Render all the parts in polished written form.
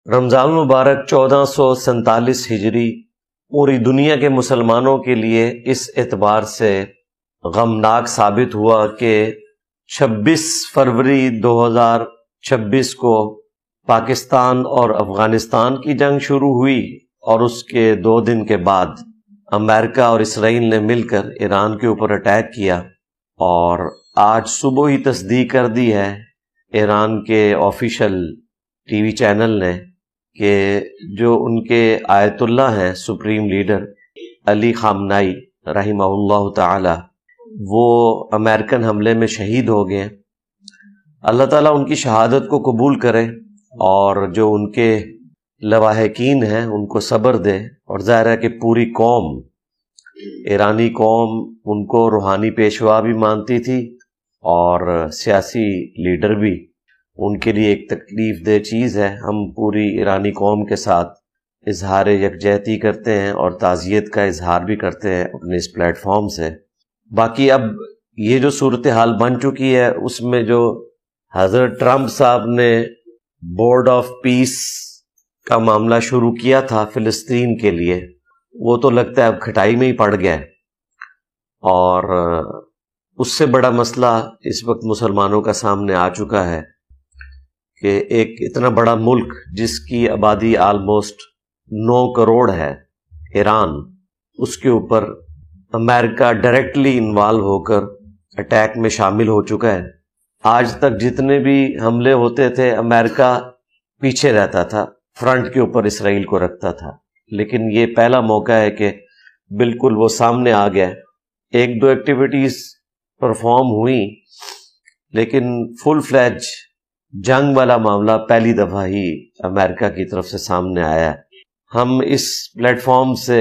رمضان المبارک 1447 ہجری پوری دنیا کے مسلمانوں کے لیے اس اعتبار سے غمناک ثابت ہوا کہ 26 فروری 2026 کو پاکستان اور افغانستان کی جنگ شروع ہوئی اور اس کے 2 دن کے بعد امریکہ اور اسرائیل نے مل کر ایران کے اوپر اٹیک کیا، اور آج صبح ہی تصدیق کر دی ہے ایران کے آفیشیل ٹی وی چینل نے کہ جو ان کے آیت اللہ ہیں سپریم لیڈر علی خامنائی رحمہ اللہ تعالی، وہ امریکن حملے میں شہید ہو گئے۔ اللہ تعالیٰ ان کی شہادت کو قبول کرے اور جو ان کے لواحقین ہیں ان کو صبر دے، اور ظاہر ہے کہ پوری قوم، ایرانی قوم ان کو روحانی پیشوا بھی مانتی تھی اور سیاسی لیڈر بھی۔ ان کے لیے ایک تکلیف دہ چیز ہے۔ ہم پوری ایرانی قوم کے ساتھ اظہار یکجہتی کرتے ہیں اور تعزیت کا اظہار بھی کرتے ہیں اپنے اس پلیٹ فارم سے۔ باقی اب یہ جو صورتحال بن چکی ہے اس میں جو حضرت ٹرمپ صاحب نے بورڈ آف پیس کا معاملہ شروع کیا تھا فلسطین کے لیے، وہ تو لگتا ہے اب کھٹائی میں ہی پڑ گیا ہے، اور اس سے بڑا مسئلہ اس وقت مسلمانوں کا سامنے آ چکا ہے کہ ایک اتنا بڑا ملک جس کی آبادی آلموسٹ 9 کروڑ ہے، ایران، اس کے اوپر امریکہ ڈائریکٹلی انوالو ہو کر اٹیک میں شامل ہو چکا ہے۔ آج تک جتنے بھی حملے ہوتے تھے امریکہ پیچھے رہتا تھا، فرنٹ کے اوپر اسرائیل کو رکھتا تھا، لیکن یہ پہلا موقع ہے کہ بالکل وہ سامنے آ گیا۔ 1-2 ایکٹیویٹیز پرفارم ہوئیں، لیکن فل فلیج جنگ والا معاملہ پہلی دفعہ ہی امریکہ کی طرف سے سامنے آیا ہے۔ ہم اس پلیٹ فارم سے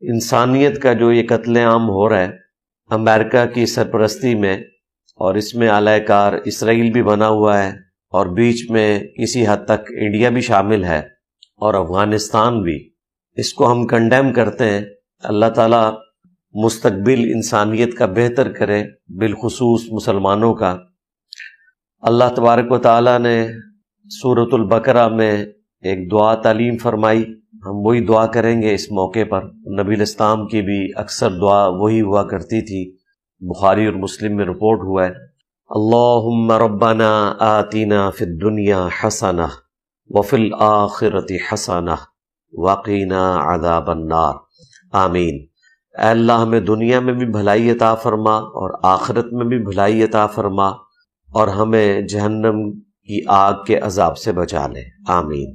انسانیت کا جو یہ قتل عام ہو رہا ہے امریکہ کی سرپرستی میں، اور اس میں اعلی کار اسرائیل بھی بنا ہوا ہے، اور بیچ میں کسی حد تک انڈیا بھی شامل ہے اور افغانستان بھی، اس کو ہم کنڈیم کرتے ہیں۔ اللہ تعالیٰ مستقبل انسانیت کا بہتر کرے، بالخصوص مسلمانوں کا۔ اللہ تبارک و تعالیٰ نے سورۃ البقرہ میں ایک دعا تعلیم فرمائی، ہم وہی دعا کریں گے اس موقع پر۔ نبی الاسلام کی بھی اکثر دعا وہی ہوا کرتی تھی، بخاری اور مسلم میں رپورٹ ہوا ہے، اللہم ربنا آتنا فی الدنیا حسنہ وفی الآخرۃ حسنہ وقنا عذاب النار، آمین۔ اے اللہ ہمیں دنیا میں بھی بھلائی عطا فرما اور آخرت میں بھی بھلائی عطا فرما، اور ہمیں جہنم کی آگ کے عذاب سے بچا لے، آمین۔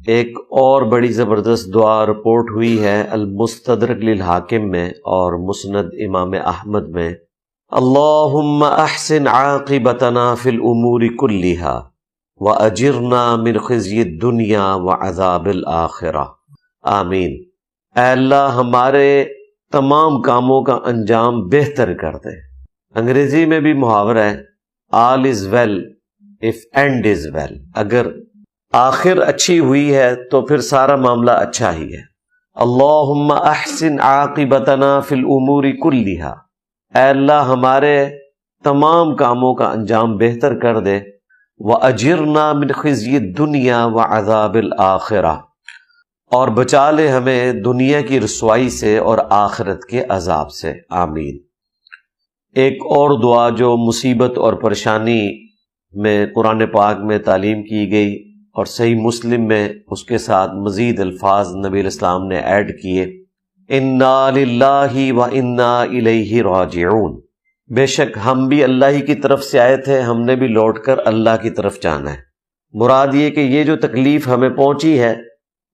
ایک اور بڑی زبردست دعا رپورٹ ہوئی ہے المستدرک للحاکم میں اور مسند امام احمد میں، اللہم احسن عاقبتنا فی الامور کلہا واجرنا من خزی الدنیا وعذاب الاخرہ، آمین۔ اے اللہ ہمارے تمام کاموں کا انجام بہتر کر دے۔ انگریزی میں بھی محاورہ ہے all is well if end is well، اگر آخر اچھی ہوئی ہے تو پھر سارا معاملہ اچھا ہی ہے۔ اللہم احسن عاقبتنا فی الامور کلہا، اے اللہ ہمارے تمام کاموں کا انجام بہتر کر دے، واجرنا من خزی الدنیا وعذاب الاخرہ، اور بچا لے ہمیں دنیا کی رسوائی سے اور آخرت کے عذاب سے، آمین۔ ایک اور دعا جو مصیبت اور پریشانی میں قرآن پاک میں تعلیم کی گئی اور صحیح مسلم میں اس کے ساتھ مزید الفاظ نبی الاسلام نے ایڈ کیے، انا للہ و انا الیہ راجعون، بے شک ہم بھی اللہ ہی کی طرف سے آئے تھے، ہم نے بھی لوٹ کر اللہ کی طرف جانا ہے۔ مراد یہ کہ یہ جو تکلیف ہمیں پہنچی ہے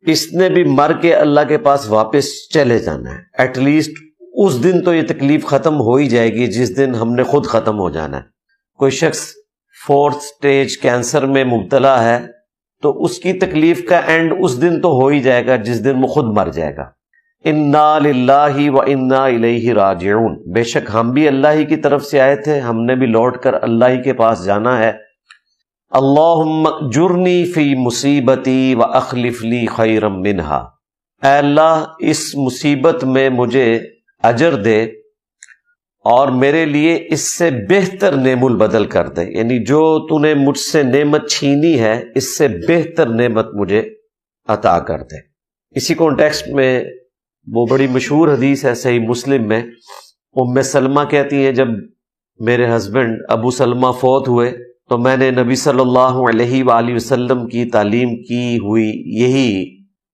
اس نے بھی مر کے اللہ کے پاس واپس چلے جانا ہے، ایٹ لیسٹ اس دن تو یہ تکلیف ختم ہو ہی جائے گی جس دن ہم نے خود ختم ہو جانا ہے۔ کوئی شخص 4th سٹیج کینسر میں مبتلا ہے تو اس کی تکلیف کا اینڈ اس دن تو ہو ہی جائے گا جس دن وہ خود مر جائے گا۔ انا للہ و انا الیہ راجعون، بے شک ہم بھی اللہ ہی کی طرف سے آئے تھے، ہم نے بھی لوٹ کر اللہ ہی کے پاس جانا ہے۔ اللہم اجرنی فی مصیبتی و اخلف لی خیرا منہا، اے اللہ اس مصیبت میں مجھے اجر دے اور میرے لیے اس سے بہتر نعم البدل کر دے، یعنی جو تو نے مجھ سے نعمت چھینی ہے اس سے بہتر نعمت مجھے عطا کر دے۔ اسی کانٹیکسٹ میں وہ بڑی مشہور حدیث ہے صحیح مسلم میں، ام سلمہ کہتی ہیں جب میرے ہسبینڈ ابو سلمہ فوت ہوئے تو میں نے نبی صلی اللہ علیہ وآلہ وسلم کی تعلیم کی ہوئی یہی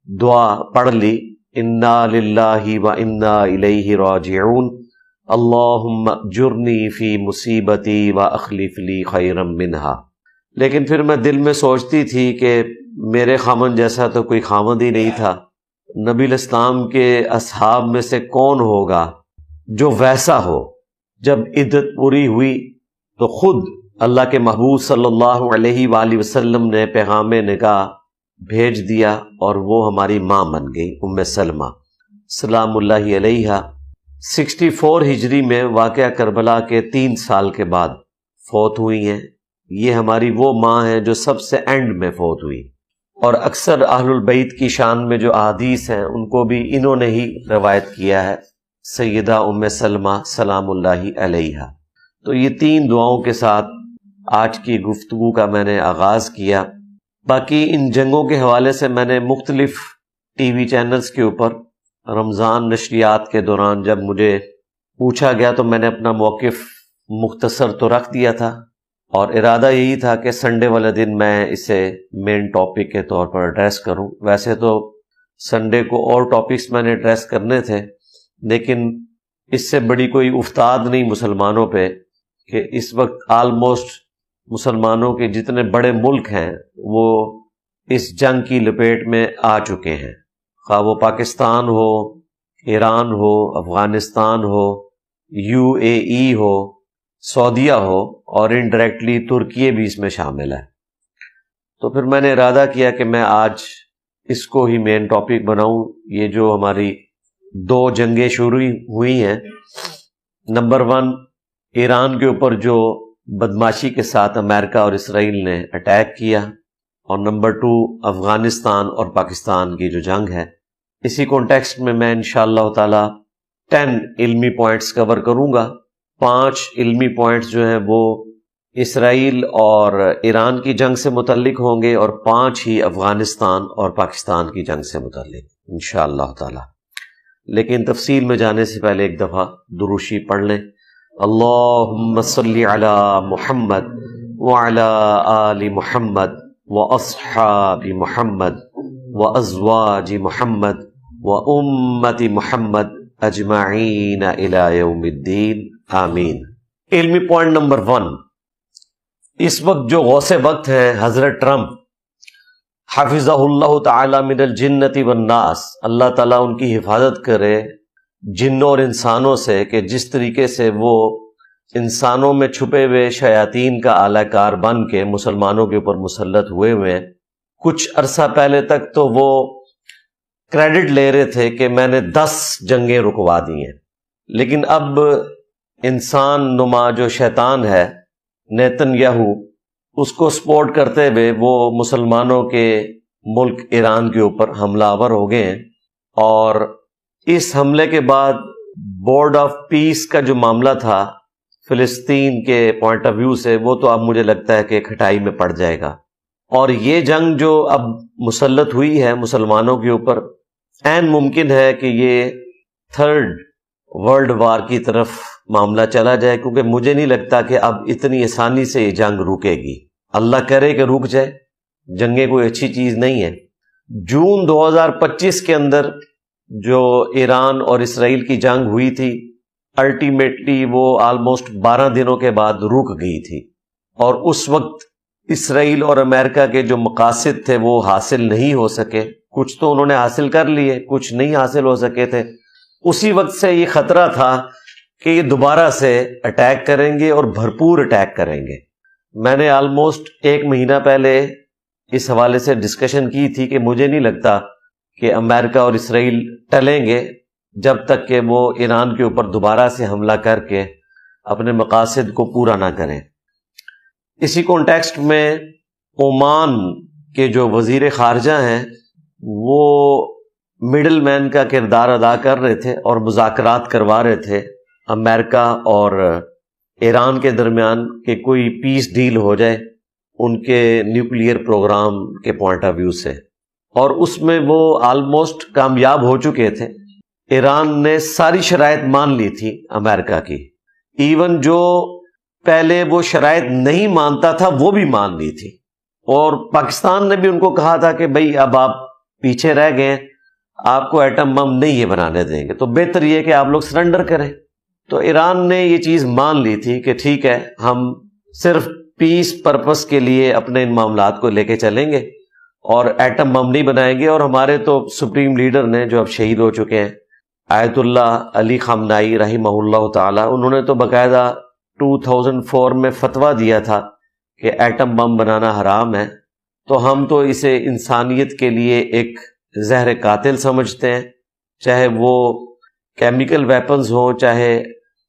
دعا پڑھ لی، انا للہ و انا الیہ راجعون، اللہم اجرنی فی مصیبتی و اخلف لی خیرا منہا۔ لیکن پھر میں دل میں سوچتی تھی کہ میرے خامن جیسا تو کوئی خامد ہی نہیں تھا، نبی الاسلام کے اصحاب میں سے کون ہوگا جو ویسا ہو۔ جب عدت پوری ہوئی تو خود اللہ کے محبوب صلی اللہ علیہ وآلہ وسلم نے پیغام نکاح بھیج دیا اور وہ ہماری ماں بن گئی، ام سلمہ سلام اللہ علیہا۔ 64 ہجری میں واقعہ کربلا کے 3 سال کے بعد فوت ہوئی ہیں۔ یہ ہماری وہ ماں ہیں جو سب سے اینڈ میں فوت ہوئی، اور اکثر اہل البیت کی شان میں جو احادیث ہیں ان کو بھی انہوں نے ہی روایت کیا ہے، سیدہ ام سلمہ سلام اللہ علیہا۔ تو یہ 3 دعاؤں کے ساتھ آج کی گفتگو کا میں نے آغاز کیا۔ باقی ان جنگوں کے حوالے سے میں نے مختلف ٹی وی چینلز کے اوپر رمضان نشریات کے دوران جب مجھے پوچھا گیا تو میں نے اپنا موقف مختصر تو رکھ دیا تھا، اور ارادہ یہی تھا کہ سنڈے والے دن میں اسے مین ٹاپک کے طور پر ایڈریس کروں۔ ویسے تو سنڈے کو اور ٹاپکس میں نے ایڈریس کرنے تھے، لیکن اس سے بڑی کوئی افتاد نہیں مسلمانوں پہ کہ اس وقت آلموسٹ مسلمانوں کے جتنے بڑے ملک ہیں وہ اس جنگ کی لپیٹ میں آ چکے ہیں، خواہ وہ پاکستان ہو، ایران ہو، افغانستان ہو، UAE ہو، سعودیہ ہو، اور انڈائریکٹلی ترکی بھی اس میں شامل ہے۔ تو پھر میں نے ارادہ کیا کہ میں آج اس کو ہی مین ٹاپک بناؤں۔ یہ جو ہماری 2 جنگیں شروع ہوئی ہیں، نمبر 1 ایران کے اوپر جو بدماشی کے ساتھ امریکہ اور اسرائیل نے اٹیک کیا، اور نمبر 2 افغانستان اور پاکستان کی جو جنگ ہے۔ اسی کانٹیکسٹ میں میں انشاءاللہ تعالی 10 علمی پوائنٹس کور کروں گا۔ 5 علمی پوائنٹس جو ہیں وہ اسرائیل اور ایران کی جنگ سے متعلق ہوں گے، اور 5 ہی افغانستان اور پاکستان کی جنگ سے متعلق انشاءاللہ تعالی۔ لیکن تفصیل میں جانے سے پہلے ایک دفعہ دروشی پڑھ لیں۔ اللہم صلی علی محمد وعلی آل محمد واصحاب محمد وازواج محمد وامت محمد اجمعین الی یوم الدین آمین۔ علمی پوائنٹ نمبر 1، اس وقت جو غوث وقت ہیں حضرت ٹرمپ حفظہ اللہ تعالی من الجنۃ والناس، اللہ تعالیٰ ان کی حفاظت کرے جنوں اور انسانوں سے، کہ جس طریقے سے وہ انسانوں میں چھپے ہوئے شیاطین کا اعلی کار بن کے مسلمانوں کے اوپر مسلط ہوئے ہیں۔ کچھ عرصہ پہلے تک تو وہ کریڈٹ لے رہے تھے کہ میں نے 10 جنگیں رکوا دی ہیں، لیکن اب انسان نما جو شیطان ہے نیتن یاہو، اس کو سپورٹ کرتے ہوئے وہ مسلمانوں کے ملک ایران کے اوپر حملہ آور ہو گئے ہیں، اور اس حملے کے بعد بورڈ آف پیس کا جو معاملہ تھا فلسطین کے پوائنٹ آف ویو سے، وہ تو اب مجھے لگتا ہے کہ کھٹائی میں پڑ جائے گا، اور یہ جنگ جو اب مسلط ہوئی ہے مسلمانوں کے اوپر، عین ممکن ہے کہ یہ 3rd ورلڈ وار کی طرف معاملہ چلا جائے، کیونکہ مجھے نہیں لگتا کہ اب اتنی آسانی سے یہ جنگ رکے گی۔ اللہ کرے کہ رک جائے، جنگیں کوئی اچھی چیز نہیں ہے۔ جون 2025 کے اندر جو ایران اور اسرائیل کی جنگ ہوئی تھی، الٹیمیٹلی وہ آلموسٹ 12 دنوں کے بعد رک گئی تھی، اور اس وقت اسرائیل اور امریکہ کے جو مقاصد تھے وہ حاصل نہیں ہو سکے، کچھ تو انہوں نے حاصل کر لیے، کچھ نہیں حاصل ہو سکے تھے۔ اسی وقت سے یہ خطرہ تھا کہ یہ دوبارہ سے اٹیک کریں گے اور بھرپور اٹیک کریں گے۔ میں نے آلموسٹ 1 مہینہ پہلے اس حوالے سے ڈسکشن کی تھی کہ مجھے نہیں لگتا کہ امریکہ اور اسرائیل ٹلیں گے جب تک کہ وہ ایران کے اوپر دوبارہ سے حملہ کر کے اپنے مقاصد کو پورا نہ کریں۔ اسی کانٹیکسٹ میں عمان کے جو وزیر خارجہ ہیں وہ مڈل مین کا کردار ادا کر رہے تھے اور مذاکرات کروا رہے تھے امریکہ اور ایران کے درمیان کہ کوئی پیس ڈیل ہو جائے ان کے نیوکلیئر پروگرام کے پوائنٹ آف ویو سے، اور اس میں وہ آلموسٹ کامیاب ہو چکے تھے۔ ایران نے ساری شرائط مان لی تھی امریکہ کی، ایون جو پہلے وہ شرائط نہیں مانتا تھا وہ بھی مان لی تھی، اور پاکستان نے بھی ان کو کہا تھا کہ بھئی اب آپ پیچھے رہ گئے، آپ کو ایٹم بم نہیں یہ بنانے دیں گے، تو بہتر یہ کہ آپ لوگ سرنڈر کریں۔ تو ایران نے یہ چیز مان لی تھی کہ ٹھیک ہے، ہم صرف پیس پرپس کے لیے اپنے ان معاملات کو لے کے چلیں گے اور ایٹم بم نہیں بنائیں گے۔ اور ہمارے تو سپریم لیڈر نے جو اب شہید ہو چکے ہیں، آیت اللہ علی خامنائی رحمہ اللہ تعالی، انہوں نے تو باقاعدہ 2004 میں فتویٰ دیا تھا کہ ایٹم بم بنانا حرام ہے، تو ہم تو اسے انسانیت کے لیے ایک زہر قاتل سمجھتے ہیں، چاہے وہ کیمیکل ویپنز ہوں چاہے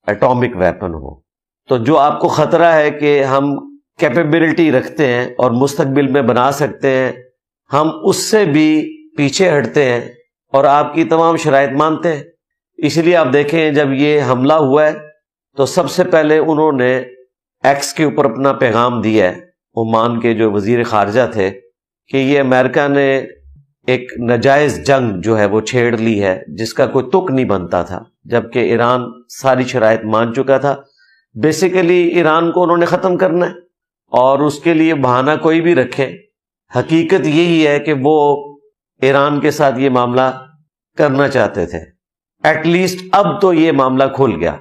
ایٹامک ویپن ہو۔ تو جو آپ کو خطرہ ہے کہ ہم کیپیبلٹی رکھتے ہیں اور مستقبل میں بنا سکتے ہیں، ہم اس سے بھی پیچھے ہٹتے ہیں اور آپ کی تمام شرائط مانتے ہیں۔ اس لیے آپ دیکھیں جب یہ حملہ ہوا ہے تو سب سے پہلے انہوں نے ایکس کے اوپر اپنا پیغام دیا ہے، عمان کے جو وزیر خارجہ تھے، کہ یہ امریکہ نے ایک ناجائز جنگ جو ہے وہ چھیڑ لی ہے جس کا کوئی تک نہیں بنتا تھا، جبکہ ایران ساری شرائط مان چکا تھا۔ بیسیکلی ایران کو انہوں نے ختم کرنا ہے، اور اس کے لیے بہانہ کوئی بھی رکھے، حقیقت یہی ہے کہ وہ ایران کے ساتھ یہ معاملہ کرنا چاہتے تھے۔ ایٹ لیسٹ اب تو یہ معاملہ کھل گیا۔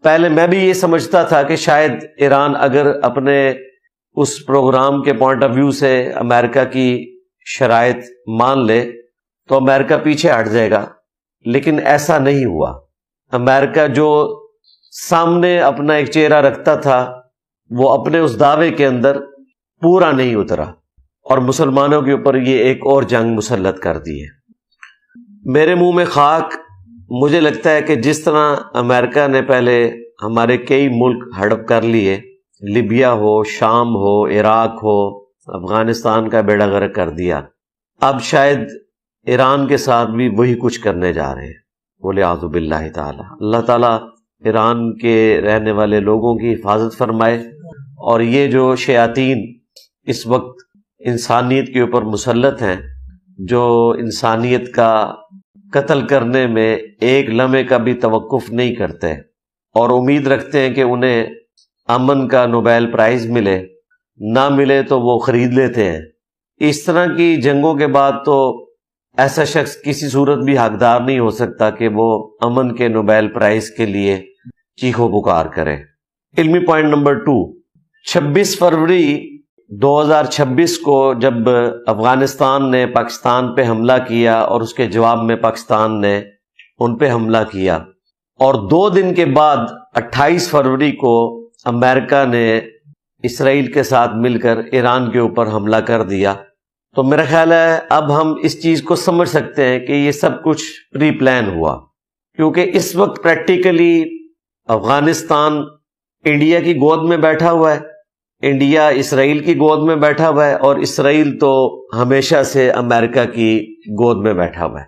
پہلے میں بھی یہ سمجھتا تھا کہ شاید ایران اگر اپنے اس پروگرام کے پوائنٹ آف ویو سے امریکہ کی شرائط مان لے تو امریکہ پیچھے ہٹ جائے گا، لیکن ایسا نہیں ہوا۔ امریکہ جو سامنے اپنا ایک چہرہ رکھتا تھا وہ اپنے اس دعوے کے اندر پورا نہیں اترا، اور مسلمانوں کے اوپر یہ ایک اور جنگ مسلط کر دی ہے۔ میرے منہ میں خاک، مجھے لگتا ہے کہ جس طرح امریکہ نے پہلے ہمارے کئی ملک ہڑپ کر لیے، لیبیا ہو، شام ہو، عراق ہو، افغانستان کا بیڑا غرق کر دیا، اب شاید ایران کے ساتھ بھی وہی کچھ کرنے جا رہے ہیں۔ وَلِعَاذُ بِاللَّهِ تعالی، اللہ تعالیٰ ایران کے رہنے والے لوگوں کی حفاظت فرمائے، اور یہ جو شیاطین اس وقت انسانیت کے اوپر مسلط ہیں، جو انسانیت کا قتل کرنے میں ایک لمحے کا بھی توقف نہیں کرتے اور امید رکھتے ہیں کہ انہیں امن کا نوبیل پرائز ملے، نہ ملے تو وہ خرید لیتے ہیں۔ اس طرح کی جنگوں کے بعد تو ایسا شخص کسی صورت بھی حقدار نہیں ہو سکتا کہ وہ امن کے نوبیل پرائز کے لیے چیخو پکار کرے۔ علمی پوائنٹ نمبر 2، 26 فروری 2026 کو جب افغانستان نے پاکستان پہ حملہ کیا اور اس کے جواب میں پاکستان نے ان پہ حملہ کیا، اور 2 دن کے بعد 28 فروری کو امریکہ نے اسرائیل کے ساتھ مل کر ایران کے اوپر حملہ کر دیا، تو میرا خیال ہے اب ہم اس چیز کو سمجھ سکتے ہیں کہ یہ سب کچھ پری پلان ہوا، کیونکہ اس وقت پریکٹیکلی افغانستان انڈیا کی گود میں بیٹھا ہوا ہے، انڈیا اسرائیل کی گود میں بیٹھا ہوا ہے، اور اسرائیل تو ہمیشہ سے امریکہ کی گود میں بیٹھا ہوا ہے۔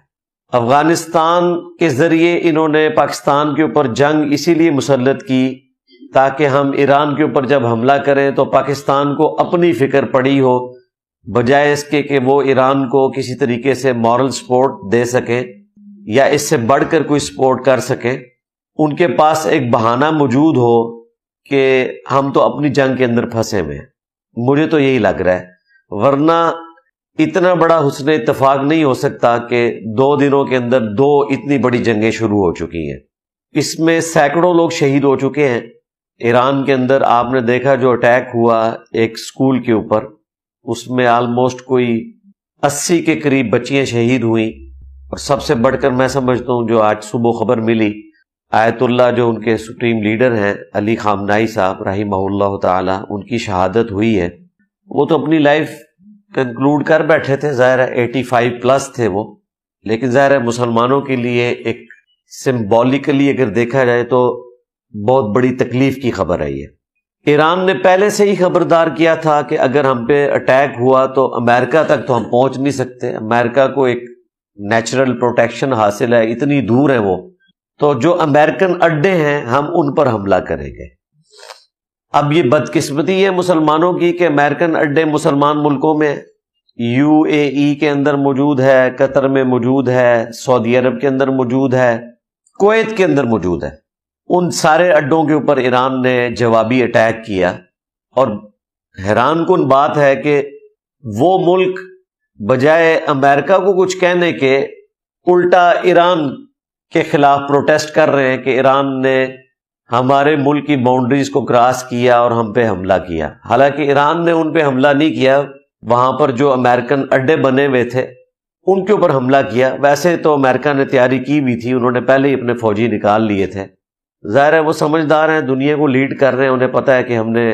افغانستان کے ذریعے انہوں نے پاکستان کے اوپر جنگ اسی لیے مسلط کی تاکہ ہم ایران کے اوپر جب حملہ کریں تو پاکستان کو اپنی فکر پڑی ہو، بجائے اس کے کہ وہ ایران کو کسی طریقے سے مورل سپورٹ دے سکیں یا اس سے بڑھ کر کوئی سپورٹ کر سکیں۔ ان کے پاس ایک بہانہ موجود ہو کہ ہم تو اپنی جنگ کے اندر پھنسے ہوئے ہیں۔ مجھے تو یہی لگ رہا ہے، ورنہ اتنا بڑا حسن اتفاق نہیں ہو سکتا کہ 2 دنوں کے اندر 2 اتنی بڑی جنگیں شروع ہو چکی ہیں۔ اس میں سینکڑوں لوگ شہید ہو چکے ہیں۔ ایران کے اندر آپ نے دیکھا جو اٹیک ہوا ایک سکول کے اوپر، اس میں آلموسٹ کوئی 80 کے قریب بچیاں شہید ہوئیں، اور سب سے بڑھ کر میں سمجھتا ہوں جو آج صبح خبر ملی، آیت اللہ جو ان کے سپریم لیڈر ہیں علی خامنائی صاحب رحمہ اللہ تعالی، ان کی شہادت ہوئی ہے۔ وہ تو اپنی لائف کنکلوڈ کر بیٹھے تھے، ظاہر ہے 85 پلس تھے وہ، لیکن ظاہر ہے مسلمانوں کے لیے ایک سمبولیکلی اگر دیکھا جائے تو بہت بڑی تکلیف کی خبر ہے یہ۔ ایران نے پہلے سے ہی خبردار کیا تھا کہ اگر ہم پہ اٹیک ہوا تو امریکہ تک تو ہم پہنچ نہیں سکتے، امریکہ کو ایک نیچرل پروٹیکشن حاصل ہے، اتنی دور ہے وہ، تو جو امریکن اڈے ہیں ہم ان پر حملہ کریں گے۔ اب یہ بدقسمتی ہے مسلمانوں کی کہ امریکن اڈے مسلمان ملکوں میں ہیں، یو اے ای کے اندر موجود ہے، قطر میں موجود ہے، سعودی عرب کے اندر موجود ہے، کویت کے اندر موجود ہے۔ ان سارے اڈوں کے اوپر ایران نے جوابی اٹیک کیا، اور حیران کن بات ہے کہ وہ ملک بجائے امریکہ کو کچھ کہنے کے الٹا ایران کے خلاف پروٹیسٹ کر رہے ہیں کہ ایران نے ہمارے ملک کی باؤنڈریز کو کراس کیا اور ہم پہ حملہ کیا۔ حالانکہ ایران نے ان پہ حملہ نہیں کیا، وہاں پر جو امریکن اڈے بنے ہوئے تھے ان کے اوپر حملہ کیا۔ ویسے تو امریکہ نے تیاری کی بھی تھی، انہوں نے پہلے ہی اپنے فوجی نکال لیے تھے۔ ظاہر ہے وہ سمجھدار ہیں، دنیا کو لیڈ کر رہے ہیں، انہیں پتہ ہے کہ ہم نے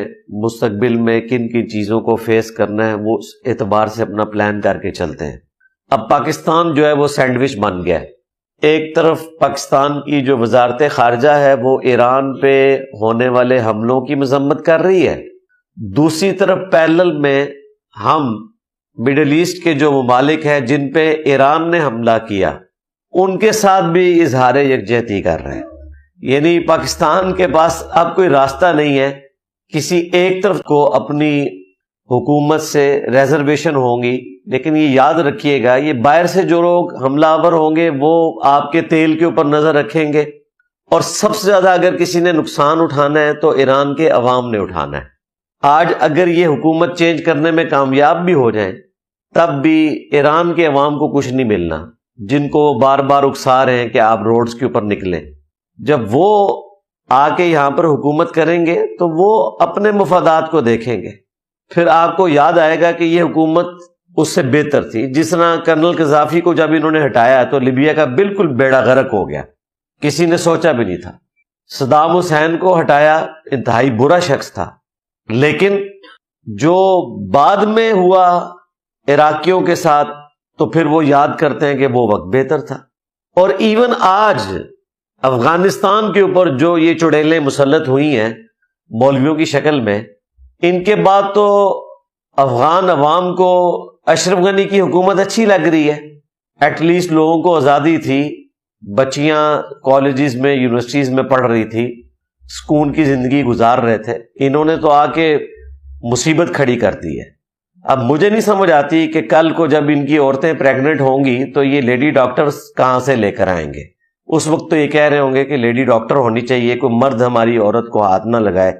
مستقبل میں کن کن چیزوں کو فیس کرنا ہے، وہ اس اعتبار سے اپنا پلان کر کے چلتے ہیں۔ اب پاکستان جو ہے وہ سینڈوچ بن گیا ہے۔ ایک طرف پاکستان کی جو وزارت خارجہ ہے وہ ایران پہ ہونے والے حملوں کی مذمت کر رہی ہے، دوسری طرف پیرلل میں ہم مڈل ایسٹ کے جو ممالک ہیں جن پہ ایران نے حملہ کیا ان کے ساتھ بھی اظہار یکجہتی کر رہے ہیں۔ یعنی پاکستان کے پاس اب کوئی راستہ نہیں ہے، کسی ایک طرف کو اپنی حکومت سے ریزرویشن ہوں گی، لیکن یہ یاد رکھیے گا یہ باہر سے جو لوگ حملہ آور ہوں گے وہ آپ کے تیل کے اوپر نظر رکھیں گے، اور سب سے زیادہ اگر کسی نے نقصان اٹھانا ہے تو ایران کے عوام نے اٹھانا ہے۔ آج اگر یہ حکومت چینج کرنے میں کامیاب بھی ہو جائیں تب بھی ایران کے عوام کو کچھ نہیں ملنا، جن کو بار بار اکسا رہے ہیں کہ آپ روڈز کے اوپر نکلیں۔ جب وہ آ کے یہاں پر حکومت کریں گے تو وہ اپنے مفادات کو دیکھیں گے، پھر آپ کو یاد آئے گا کہ یہ حکومت اس سے بہتر تھی۔ جس طرح کرنل قذافی کو جب انہوں نے ہٹایا تو لیبیا کا بالکل بیڑا غرق ہو گیا، کسی نے سوچا بھی نہیں تھا۔ صدام حسین کو ہٹایا، انتہائی برا شخص تھا، لیکن جو بعد میں ہوا عراقیوں کے ساتھ تو پھر وہ یاد کرتے ہیں کہ وہ وقت بہتر تھا۔ اور ایون آج افغانستان کے اوپر جو یہ چڑیلیں مسلط ہوئی ہیں مولویوں کی شکل میں، ان کے بعد تو افغان عوام کو اشرف غنی کی حکومت اچھی لگ رہی ہے۔ ایٹ لیسٹ لوگوں کو آزادی تھی، بچیاں کالجز میں یونیورسٹیز میں پڑھ رہی تھی، سکون کی زندگی گزار رہے تھے۔ انہوں نے تو آ کے مصیبت کھڑی کر دی ہے۔ اب مجھے نہیں سمجھ آتی کہ کل کو جب ان کی عورتیں پریگننٹ ہوں گی تو یہ لیڈی ڈاکٹرز کہاں سے لے کر آئیں گے؟ اس وقت تو یہ کہہ رہے ہوں گے کہ لیڈی ڈاکٹر ہونی چاہیے، کوئی مرد ہماری عورت کو ہاتھ نہ لگائے۔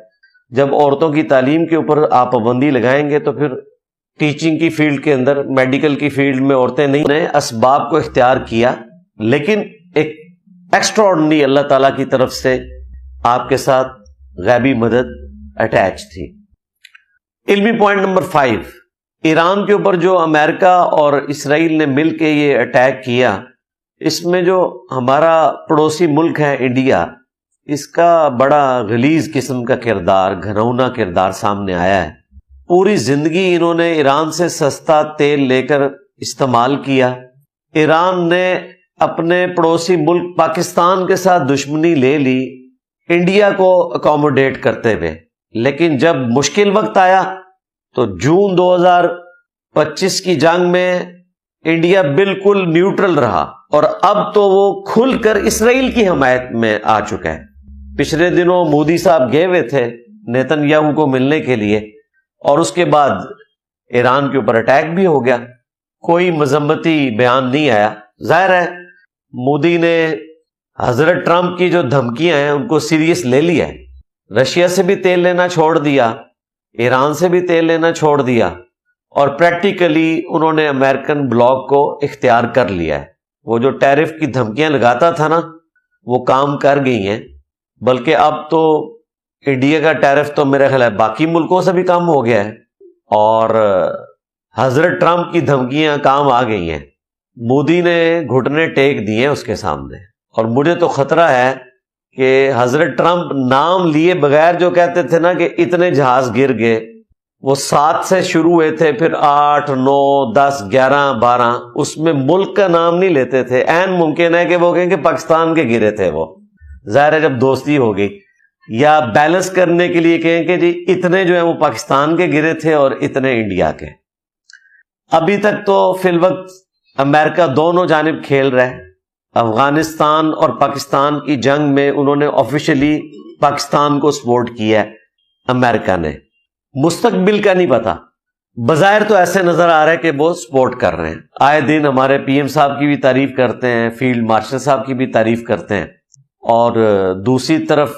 جب عورتوں کی تعلیم کے اوپر آپ پابندی لگائیں گے تو پھر ٹیچنگ کی فیلڈ کے اندر، میڈیکل کی فیلڈ میں عورتیں نہیں نے اسباب کو اختیار کیا، لیکن ایک ایکسٹرا آرڈنری اللہ تعالیٰ کی طرف سے آپ کے ساتھ غیبی مدد اٹیچ تھی۔ علمی پوائنٹ نمبر 5، ایران کے اوپر جو امریکہ اور اسرائیل نے مل کے یہ اٹیک کیا، اس میں جو ہمارا پڑوسی ملک ہے انڈیا، اس کا بڑا غلیظ قسم کا کردار، گھنونا کردار سامنے آیا ہے۔ پوری زندگی انہوں نے ایران سے سستا تیل لے کر استعمال کیا۔ ایران نے اپنے پڑوسی ملک پاکستان کے ساتھ دشمنی لے لی انڈیا کو اکوموڈیٹ کرتے ہوئے، لیکن جب مشکل وقت آیا تو جون 2025 کی جنگ میں انڈیا بالکل نیوٹرل رہا، اور اب تو وہ کھل کر اسرائیل کی حمایت میں آ چکا ہے۔ پچھلے دنوں مودی صاحب گئے ہوئے تھے نیتن یاہو کو ملنے کے لیے، اور اس کے بعد ایران کے اوپر اٹیک بھی ہو گیا، کوئی مذمتی بیان نہیں آیا۔ ظاہر ہے مودی نے حضرت ٹرمپ کی جو دھمکیاں ہیں ان کو سیریس لے لیا ہے، رشیا سے بھی تیل لینا چھوڑ دیا، ایران سے بھی تیل لینا چھوڑ دیا، اور پریکٹیکلی انہوں نے امریکن بلاک کو اختیار کر لیا ہے۔ وہ جو ٹیرف کی دھمکیاں لگاتا تھا نا، وہ کام کر گئی ہیں، بلکہ اب تو انڈیا کا ٹیرف تو میرے خیال ہے باقی ملکوں سے بھی کم ہو گیا ہے، اور حضرت ٹرمپ کی دھمکیاں کام آ گئی ہیں۔ مودی نے گھٹنے ٹیک دیے اس کے سامنے، اور مجھے تو خطرہ ہے کہ حضرت ٹرمپ نام لیے بغیر جو کہتے تھے نا کہ اتنے جہاز گر گئے، وہ 7 سے شروع ہوئے تھے، پھر 8 9 10 11 12، اس میں ملک کا نام نہیں لیتے تھے۔ عین ممکن ہے کہ وہ کہیں کہ پاکستان کے گرے تھے۔ وہ ظاہر ہے جب دوستی ہو گئی، یا بیلنس کرنے کے لیے کہیں کہ جی اتنے جو ہیں وہ پاکستان کے گرے تھے اور اتنے انڈیا کے۔ ابھی تک تو فی الوقت امریکہ دونوں جانب کھیل رہا ہے۔ افغانستان اور پاکستان کی جنگ میں انہوں نے آفیشلی پاکستان کو سپورٹ کیا ہے امریکہ نے۔ مستقبل کا نہیں پتا، بظاہر تو ایسے نظر آ رہا ہے کہ وہ سپورٹ کر رہے ہیں، آئے دن ہمارے پی ایم صاحب کی بھی تعریف کرتے ہیں، فیلڈ مارشل صاحب کی بھی تعریف کرتے ہیں، اور دوسری طرف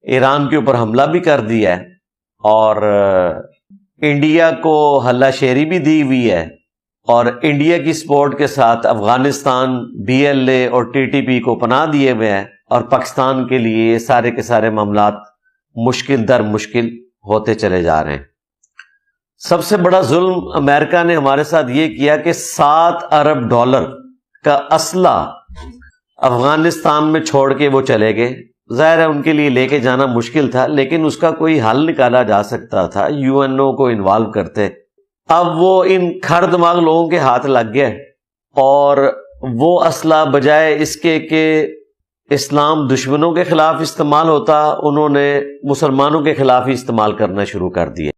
ایران کے اوپر حملہ بھی کر دیا ہے، اور انڈیا کو ہلہ شیری بھی دی ہوئی ہے، اور انڈیا کی سپورٹ کے ساتھ افغانستان BLA اور TTP کو پناہ دیے ہوئے ہیں، اور پاکستان کے لیے یہ سارے کے سارے معاملات مشکل در مشکل ہوتے چلے جا رہے ہیں۔ سب سے بڑا ظلم امریکہ نے ہمارے ساتھ یہ کیا کہ $7 ارب کا اسلحہ افغانستان میں چھوڑ کے وہ چلے گئے۔ ظاہر ہے ان کے لیے لے کے جانا مشکل تھا، لیکن اس کا کوئی حل نکالا جا سکتا تھا، UNO کو انوالو کرتے۔ اب وہ ان کھر دماغ لوگوں کے ہاتھ لگ گئے، اور وہ اسلحہ بجائے اس کے کہ اسلام دشمنوں کے خلاف استعمال ہوتا، انہوں نے مسلمانوں کے خلاف ہی استعمال کرنا شروع کر دیے۔